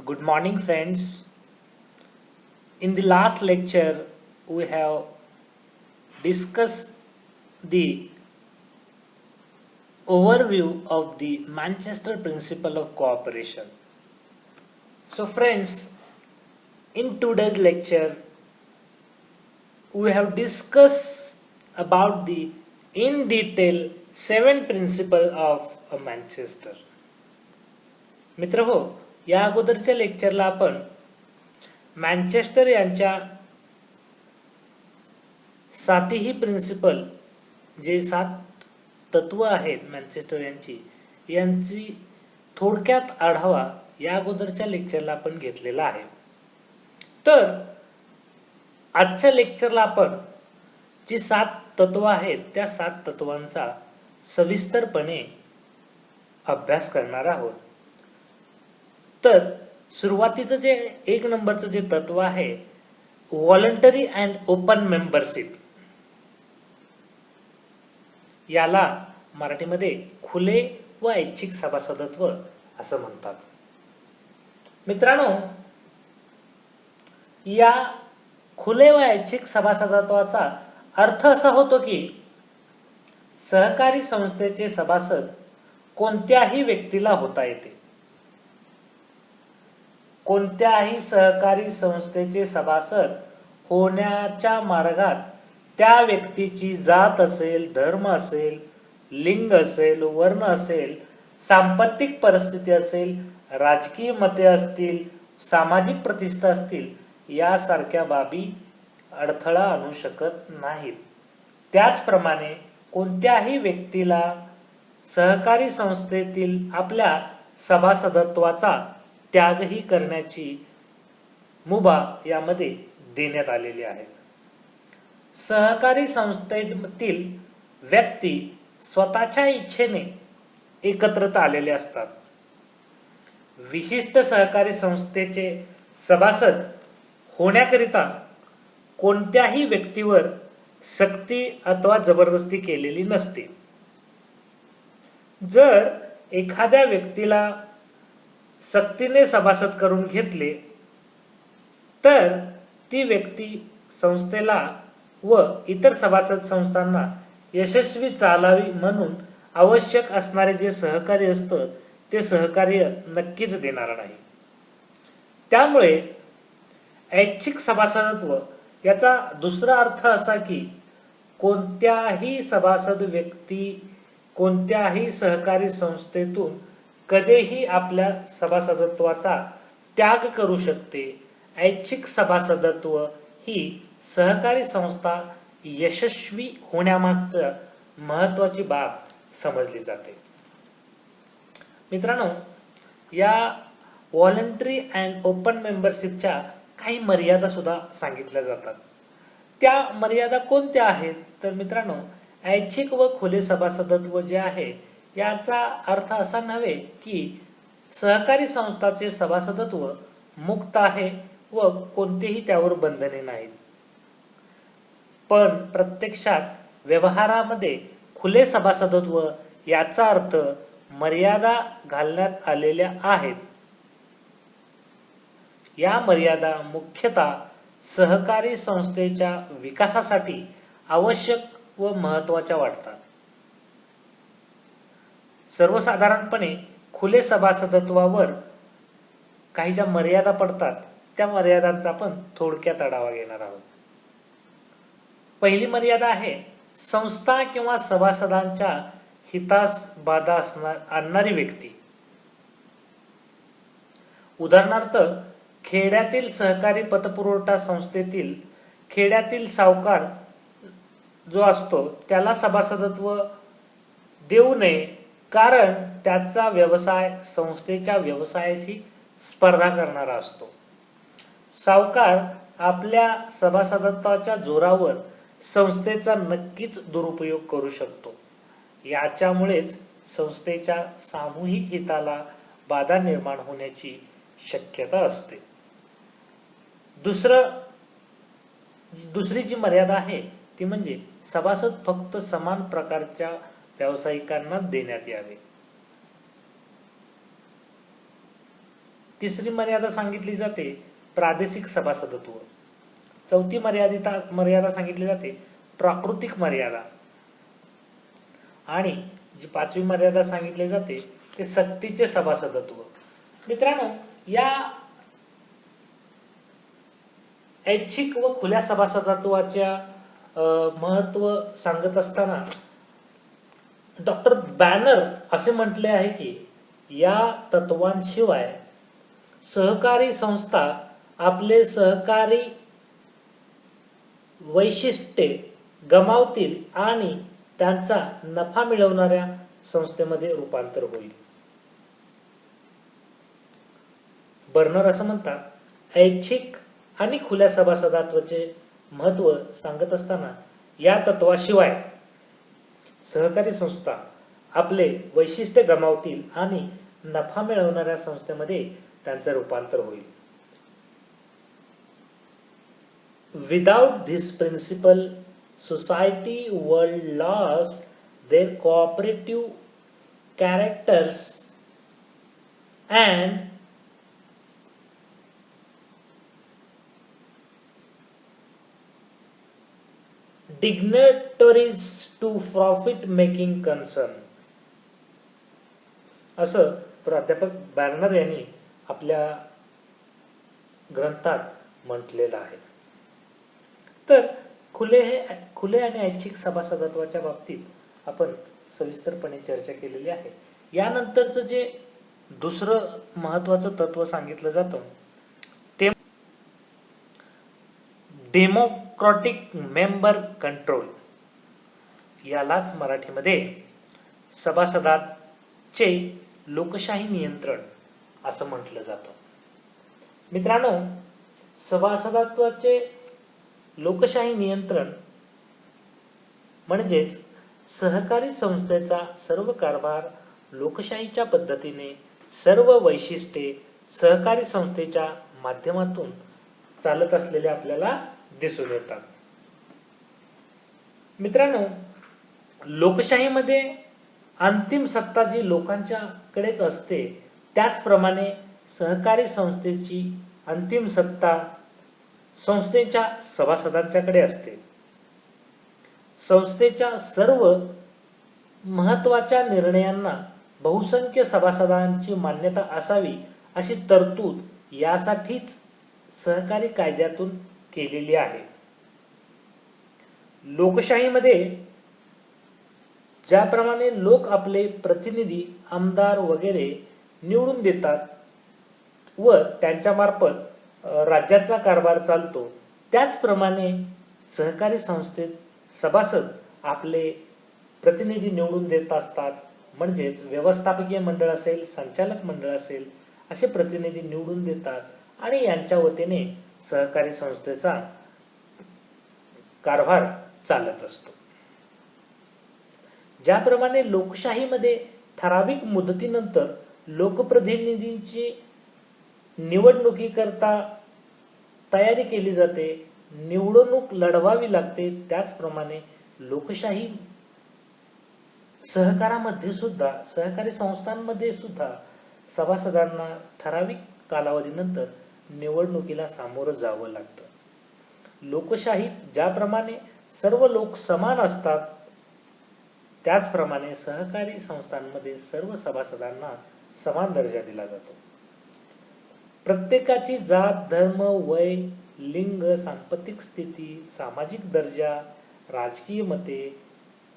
Good morning, friends. In the last lecture, we have discussed the overview of the Manchester Principle of Cooperation. So, friends, in today's lecture, we have discussed about the in detail 7 principle of a Manchester. मित्र हो, या अगोदरच्या लेक्चरला आपण Manchester यांच्या सातही principal जे 7 तत्व आहेत मँचेस्टर यांची थोडक्यात आढावा या अगोदरच्या लेक्चरला आपण घेतलेला आहे. तर आजच्या लेक्चरला आपण जी 7 तत्व आहेत त्या 7 तत्वांचा सविस्तरपणे अभ्यास करणार आहोत. तर सुरुवातीचं जे 1 नंबरचं जे तत्व आहे व्हॉलंटरी अँड ओपन मेंबरशिप, याला मराठीमध्ये खुले व ऐच्छिक सभासदत्व असं म्हणतात. मित्रांनो, या खुले व ऐच्छिक सभासदत्वाचा अर्थ असा होतो की सहकारी संस्थेचे सभासद कोणत्याही व्यक्तीला होता येते. कोणत्याही सहकारी संस्थेचे सभासद होण्याच्या मार्गात त्या व्यक्तीची जात असेल, धर्म असेल, लिंग असेल, वर्ण असेल, सांपत्तिक परिस्थिती असेल, राजकीय मते असतील, सामाजिक प्रतिष्ठा असतील, यासारख्या बाबी अडथळा आणू शकत नाहीत. त्याचप्रमाणे कोणत्याही व्यक्तीला सहकारी संस्थेतील आपल्या सभासदत्वाचा त्यागही करण्याची मुभा यामध्ये देण्यात आलेली आहे. सहकारी संस्थेतील व्यक्ती स्वतःच्या इच्छेने एकत्रित आलेले असतात. विशिष्ट सहकारी संस्थेचे सभासद होण्याकरिता कोणत्याही व्यक्तीवर सक्ती अथवा जबरदस्ती केलेली नसते. जर एखाद्या व्यक्तीला सक्तीने सभासद करून घेतले तर ती व्यक्ती संस्थेला व इतर सभासद संस्थांना यशस्वी चालावी म्हणून आवश्यक असणारे जे सहकार्य असतं ते सहकार्य नक्कीच देणार नाही. त्यामुळे ऐच्छिक सभासदत्व याचा दुसरा अर्थ असा की कोणत्याही सभासद व्यक्ती कोणत्याही सहकारी संस्थेतून कधीही आपल्या सभासदत्वाचा त्याग करू शकते. ऐच्छिक सभासदत्व ही सहकारी संस्था यशस्वी होण्यामागचं महत्वाची बाब समजली जाते. मित्रांनो, या व्हॉलंटरी अँड ओपन मेंबरशिपच्या काही मर्यादा सुद्धा सांगितल्या जातात. त्या मर्यादा कोणत्या आहेत तर मित्रांनो, ऐच्छिक व खुले सभासदत्व जे आहे याचा अर्थ असा नव्हे की सहकारी संस्थाचे सभासदत्व मुक्त आहे व कोणतेही त्यावर बंधने नाहीत. पण प्रत्यक्षात व्यवहारामध्ये खुले सभासदत्व याचा अर्थ मर्यादा घालण्यात आलेल्या आहेत. या मर्यादा मुख्यतः सहकारी संस्थेच्या विकासासाठी आवश्यक व महत्त्वाच्या वाटतात. सर्वसाधारणपणे खुले सभासदत्वावर काही ज्या मर्यादा पडतात त्या मर्यादांचा आपण थोडक्यात आढावा घेणार आहोत. पहिली मर्यादा आहे संस्था किंवा सभासदांच्या हितास बाधा आणणारी व्यक्ती. उदाहरणार्थ, खेड्यातील सहकारी पतपुरवठा संस्थेतील खेड्यातील सावकार जो असतो त्याला सभासदत्व देऊ नये, कारण त्याचा व्यवसाय संस्थेच्या व्यवसायाशी स्पर्धा करणारा असतो. सावकार आपल्या सभासदत्वाच्या जोरावर संस्थेचा नक्कीच दुरुपयोग करू शकतो. याच्यामुळेच संस्थेच्या सामूहिक हिताला बाधा निर्माण होण्याची शक्यता असते. दुसरी जी मर्यादा आहे ती म्हणजे सभासद फक्त समान प्रकारच्या व्यावसायिकांना देण्यात यावे. तिसरी मर्यादा सांगितली जाते प्रादेशिक सभासदत्व. चौथी मर्यादा सांगितली जाते प्राकृतिक मर्यादा. आणि जी पाचवी मर्यादा सांगितली जाते ते सक्तीचे सभासदत्व. मित्रांनो, या ऐच्छिक व खुल्या सभासदत्वाच्या महत्व सांगत असताना डॉक्टर बॅनर असे म्हटले आहे की या तत्वांशिवाय सहकारी संस्था आपले सहकारी वैशिष्ट्ये गमावतील आणि त्यांचा नफा मिळवणाऱ्या संस्थेमध्ये रूपांतर होईल. बर्नर असं म्हणतात, ऐच्छिक आणि खुल्या सभासदत्वाचे महत्व सांगत असताना या तत्वाशिवाय सहकारी संस्था आपले वैशिष्ट्य गमावतील आणि नफा मिळवणाऱ्या संस्थेमध्ये त्यांचे रूपांतर होईल. Without this principle, society will lose their cooperative characters and dignitaries to profit making concern. असं प्राध्यापक बर्नर यांनी आपल्या ग्रंथात म्हटलेलं आहे. तर खुले आणि ऐच्छिक सभासदत्वाच्या बाबतीत आपण सविस्तरपणे चर्चा केलेली आहे. यानंतरचं जे दुसरं महत्वाचं तत्व सांगितलं जातं ते डेमोक्रॅटिक मेंबर कंट्रोल. यालाच मराठीमध्ये सभासदांचे लोकशाही नियंत्रण असं म्हटलं जातं. मित्रांनो, सभासदत्वाचे लोकशाही नियंत्रण म्हणजेच सहकारी संस्थेचा सर्व कारभार लोकशाहीच्या पद्धतीने सर्व वैशिष्ट्ये सहकारी संस्थेच्या माध्यमातून चालत असलेले आपल्याला दिसून येतात. मित्रांनो, लोकशाहीमध्ये अंतिम सत्ता जी लोकांच्याकडेच असते, त्याचप्रमाणे सहकारी संस्थेची अंतिम सत्ता संस्थेच्या सभासदांच्याकडे असते. संस्थेच्या सर्व महत्वाच्या निर्णयांना बहुसंख्य सभासदांची मान्यता असावी अशी तरतूद यासाठीच सहकारी कायद्यातून केलेली आहे. लोकशाहीमध्ये ज्याप्रमाणे लोक आपले प्रतिनिधी, आमदार वगैरे निवडून देतात व त्यांच्या मार्फत राज्याचा कारभार चालतो, त्याचप्रमाणे सहकारी संस्थेत सभासद आपले प्रतिनिधी निवडून देत असतात. म्हणजेच व्यवस्थापकीय मंडळ असेल, संचालक मंडळ असेल, असे प्रतिनिधी निवडून देतात आणि यांच्या वतीने सहकारी संस्थेचा कारभार चालत असतो. ज्याप्रमाणे लोकशाहीमध्ये ठराविक मुदतीनंतर लोकप्रतिनिधींची निवडणुकीकरता तयारी केली जाते, निवडणूक लढवावी लागते, त्याचप्रमाणे लोकशाही सहकारामध्ये सुद्धा, सहकारी संस्थांमध्ये सुद्धा सभासदांना ठराविक कालावधीनंतर निवडणुकीला सामोरं जावं लागतं. लोकशाहीत ज्याप्रमाणे सर्व लोक समान असतात, त्याचप्रमाणे सहकारी संस्थांमध्ये सर्व सभासदांना समान दर्जा दिला जातो. प्रत्येकाची जात, धर्म, वय, लिंग, सांपत्तिक स्थिती, सामाजिक दर्जा, राजकीय मते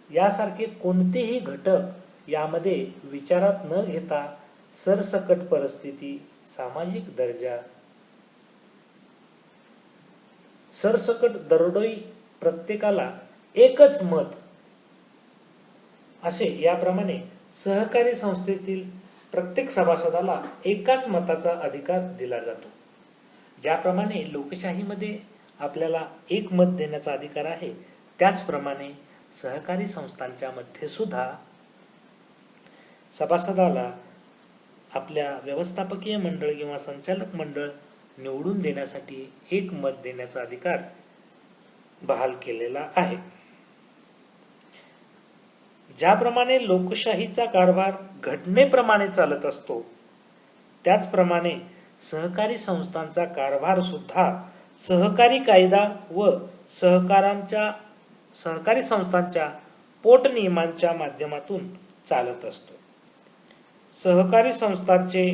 यासारखे कोणतेही घटक यामध्ये विचारात न घेता सरसकट परिस्थिती, सामाजिक दर्जा, सरसकट दरडोई प्रत्येकाला एकच मत असे याप्रमाणे सहकारी संस्थेतील प्रत्येक सभासदाला एकाच मताचा अधिकार दिला जातो. ज्याप्रमाणे लोकशाहीमध्ये आपल्याला एक मत देण्याचा अधिकार आहे, त्याचप्रमाणे सहकारी संस्थांच्या मध्ये सुद्धा सभासदाला आपल्या व्यवस्थापकीय मंडळ किंवा संचालक मंडळ निवडून देण्यासाठी एक मत देण्याचा अधिकार बहाल केलेला आहे. ज्याप्रमाणे लोकशाहीचा कारभार घटनेप्रमाणे चालत असतो, त्याचप्रमाणे सहकारी संस्थांचा कारभार सुद्धा सहकारी कायदा व सहकारी संस्थांच्या पोटनियमांच्या माध्यमातून चालत असतो. सहकारी संस्थांचे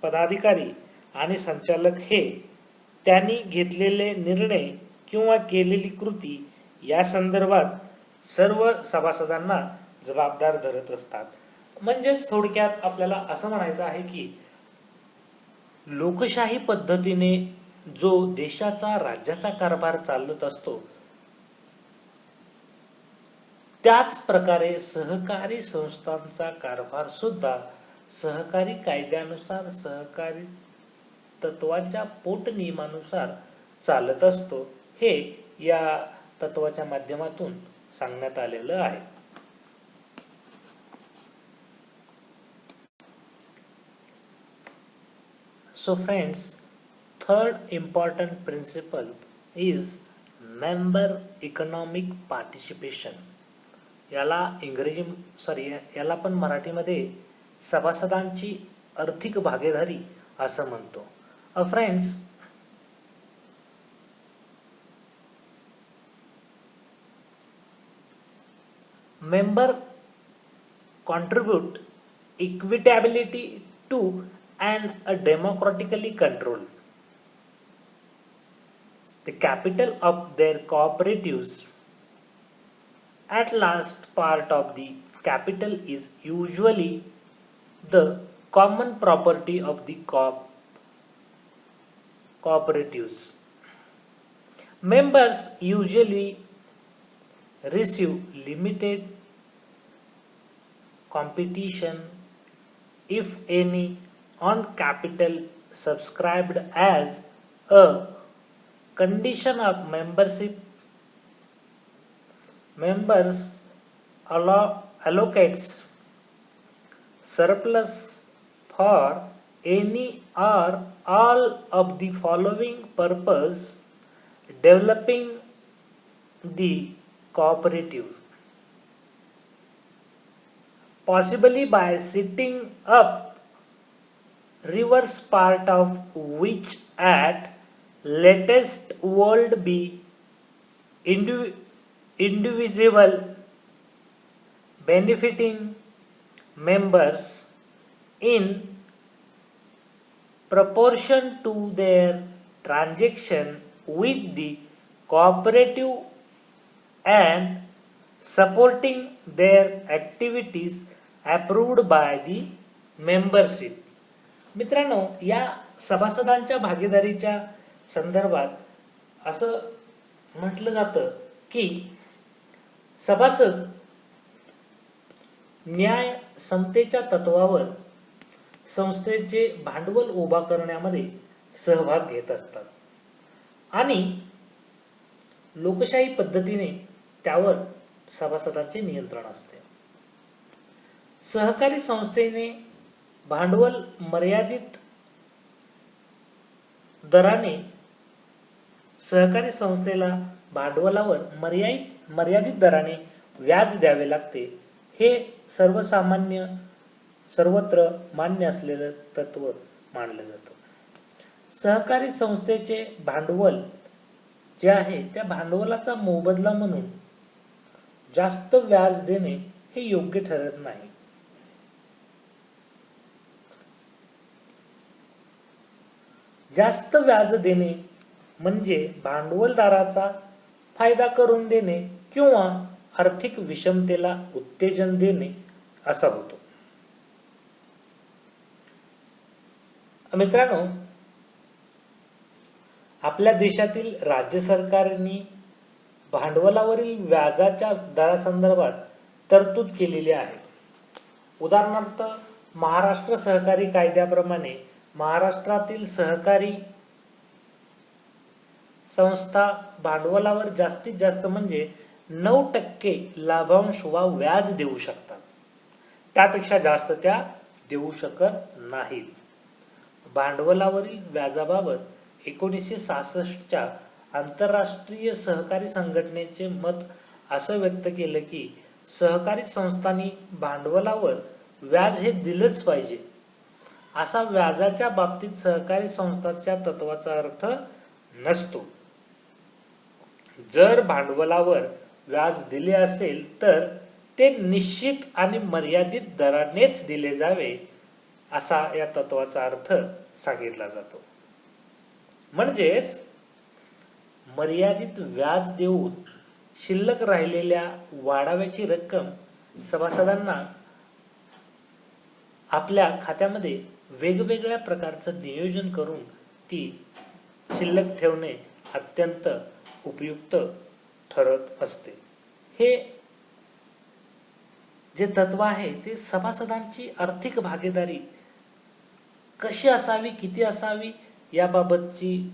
पदाधिकारी आणि संचालक हे त्यांनी घेतलेले निर्णय किंवा केलेली कृती या संदर्भात सर्व सभासदांना जबाबदार धरत असतात. म्हणजेच थोडक्यात आपल्याला असं म्हणायचं आहे की लोकशाही पद्धतीने जो देशाचा राज्याचा कारभार चालत असतो त्याच प्रकारे सहकारी संस्थांचा कारभार सुद्धा सहकारी कायद्यानुसार सहकारी तत्वाच्या पोटनियमानुसार चालत असतो. हे या तत्वाच्या माध्यमातून सांगण्यात आलेलं आहे. So friends, third important principle is member economic participation. याला पण मराठीमध्ये सभासदांची आर्थिक भागीदारी असं म्हणतो. Friends, member contribute equitability to and a democratically control the capital of their cooperatives. At last part of the capital is usually the common property of the cooperatives. Members usually receive limited competition, if any, on capital subscribed as a condition of membership. Members allocates surplus for any or all of the following purpose: developing the cooperative, possibly by setting up reverse part of which at latest would be indivisible, benefiting members in proportion to their transaction with the cooperative and supporting their activities approved by the membership. मित्रांनो, या सभासदांच्या भागीदारीच्या संदर्भात असं म्हटलं जातं की सभासद न्याय समतेच्या तत्वावर संस्थेचे भांडवल उभा करण्यामध्ये सहभाग घेत असतात आणि लोकशाही पद्धतीने त्यावर सभासदांचे नियंत्रण असते. सहकारी संस्थेने भांडवल मर्यादित दराने सहकारी संस्थेला भांडवलावर मर्यादित दराने व्याज द्यावे लागते. हे सर्वत्र मान्य असलेलं तत्व मानलं जातं. सहकारी संस्थेचे भांडवल जे आहे त्या भांडवलाचा मोबदला म्हणून जास्त व्याज देणे हे योग्य ठरत नाही. जास्त व्याज देणे म्हणजे भांडवलदाराचा फायदा करून देणे किंवा आर्थिक विषमतेला उत्तेजन देणे असा होतो. मित्रांनो, आपल्या देशातील राज्य सरकारनी भांडवलावरील व्याजाच्या दरासंदर्भात तरतूद केलेली आहे. उदाहरणार्थ, महाराष्ट्र सहकारी कायद्याप्रमाणे महाराष्ट्रातील सहकारी संस्था भांडवलावर जास्तीत जास्त म्हणजे 9% लाभांश वा व्याज देऊ शकतात. त्यापेक्षा जास्त त्या देऊ शकत नाहीत. भांडवलावरील व्याजाबाबत 1966च्या आंतरराष्ट्रीय सहकारी संघटनेचे मत असं व्यक्त केलं की सहकारी संस्थांनी भांडवलावर व्याज हे दिलंच पाहिजे. असा व्याजाच्या बाबतीत सहकारी संस्थांच्या तत्वाचा अर्थ नसतो. जर भांडवलावर व्याज दिले असेल तर ते निश्चित आणि मर्यादित दरानेच दिले जावे असा या तत्वाचा अर्थ सांगितला जातो. म्हणजेच मर्यादित व्याज देऊन शिल्लक राहिलेल्या वाढाव्याची रक्कम सभासदांना आपल्या खात्यामध्ये वेगवेगळ्या प्रकारचं नियोजन करून ती शिल्लक ठेवणे अत्यंत उपयुक्त ठरत असते. हे जे तत्व आहे ते सभासदांची आर्थिक भागीदारी कशी असावी, किती असावी याबाबतची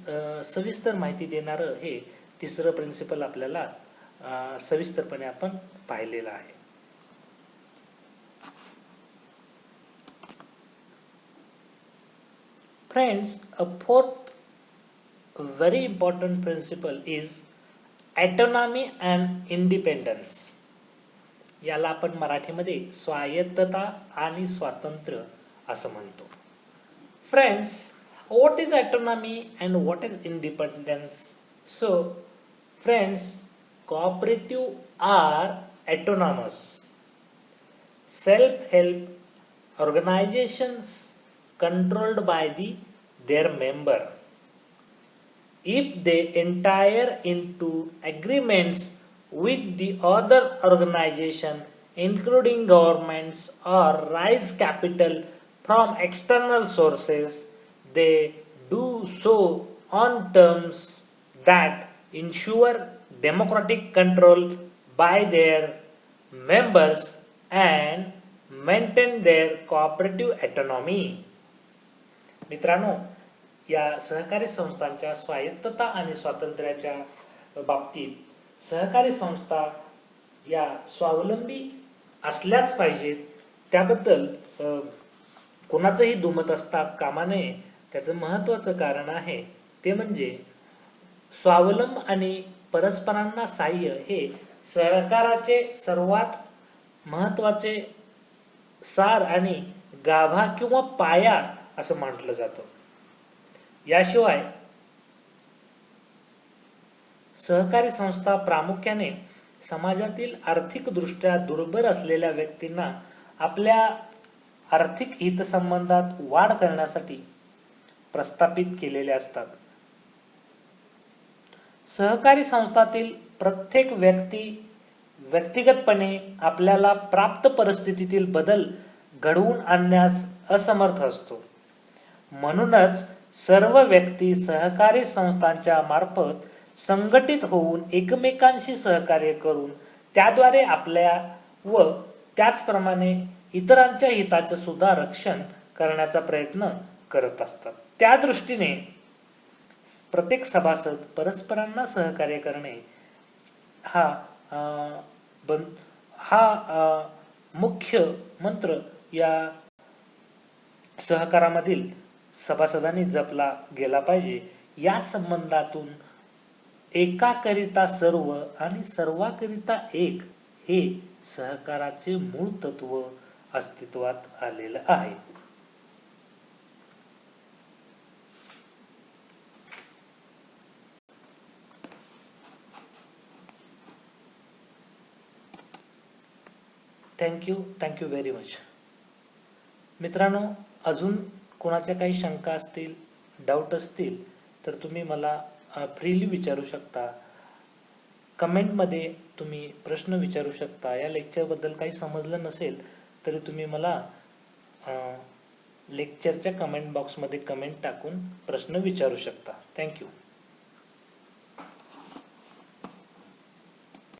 सविस्तर माहिती देणारं हे तिसरं प्रिन्सिपल आपल्याला सविस्तरपणे आपण पाहिलेलं आहे. Friends, a fourth very important principle is autonomy and independence. याला आपण मराठीमध्ये स्वायत्तता आणि स्वातंत्र्य असं म्हणतो. Friends, what is autonomy and what is independence? So, friends, cooperative are autonomous, self-help organizations controlled by their member. If they enter into agreements with the other organization, including governments, or raise capital from external sources, they do so on terms that ensure democratic control by their members and maintain their cooperative autonomy. मित्रांनो, या सहकारी संस्थांच्या स्वायत्तता आणि स्वातंत्र्याच्या बाबतीत सहकारी संस्था या स्वावलंबी असल्याच पाहिजेत त्याबद्दल कोणाचंही दुमत असता कामा नये. त्याचं महत्त्वाचं कारण आहे ते म्हणजे स्वावलंब आणि परस्परांना सहाय्य हे सहकाराचे सर्वात महत्त्वाचे सार आणि गाभा किंवा पाया असं म्हटलं जातं. याशिवाय सहकारी संस्था प्रामुख्याने समाजातील आर्थिकदृष्ट्या दुर्बल असलेल्या व्यक्तींना आपल्या आर्थिक हितसंबंधात वाढ करण्यासाठी प्रस्थापित केलेले असतात. सहकारी संस्थातील प्रत्येक व्यक्ती व्यक्तिगतपणे आपल्याला प्राप्त परिस्थितीतील बदल घडवून आणण्यास असमर्थ असतो. म्हणूनच सर्व व्यक्ती सहकारी संस्थांच्या मार्फत संघटित होऊन एकमेकांशी सहकार्य करून त्याद्वारे आपल्या व त्याचप्रमाणे इतरांच्या हिताचे सुद्धा रक्षण करण्याचा प्रयत्न करत असतात. त्या दृष्टीने प्रत्येक सभासद परस्परांना सहकार्य करणे हा मुख्य मंत्र या सहकारामधील सभासदांनी जपला गेला पाहिजे. या संबंधातून एकाकरिता सर्व आणि सर्वाकरिता एक हे सहकाराचे मूळ तत्व अस्तित्वात आलेलं आहे. Thank you very much. मित्रांनो, अजून कोणाच्या काही शंका असतील, डाऊट असतील तर तुम्ही मला फ्रीली विचारू शकता. कमेंटमध्ये तुम्ही प्रश्न विचारू शकता. या लेक्चरबद्दल काही समजलं नसेल तरी तुम्ही मला लेक्चरच्या कमेंट बॉक्समध्ये कमेंट टाकून प्रश्न विचारू शकता. थँक्यू.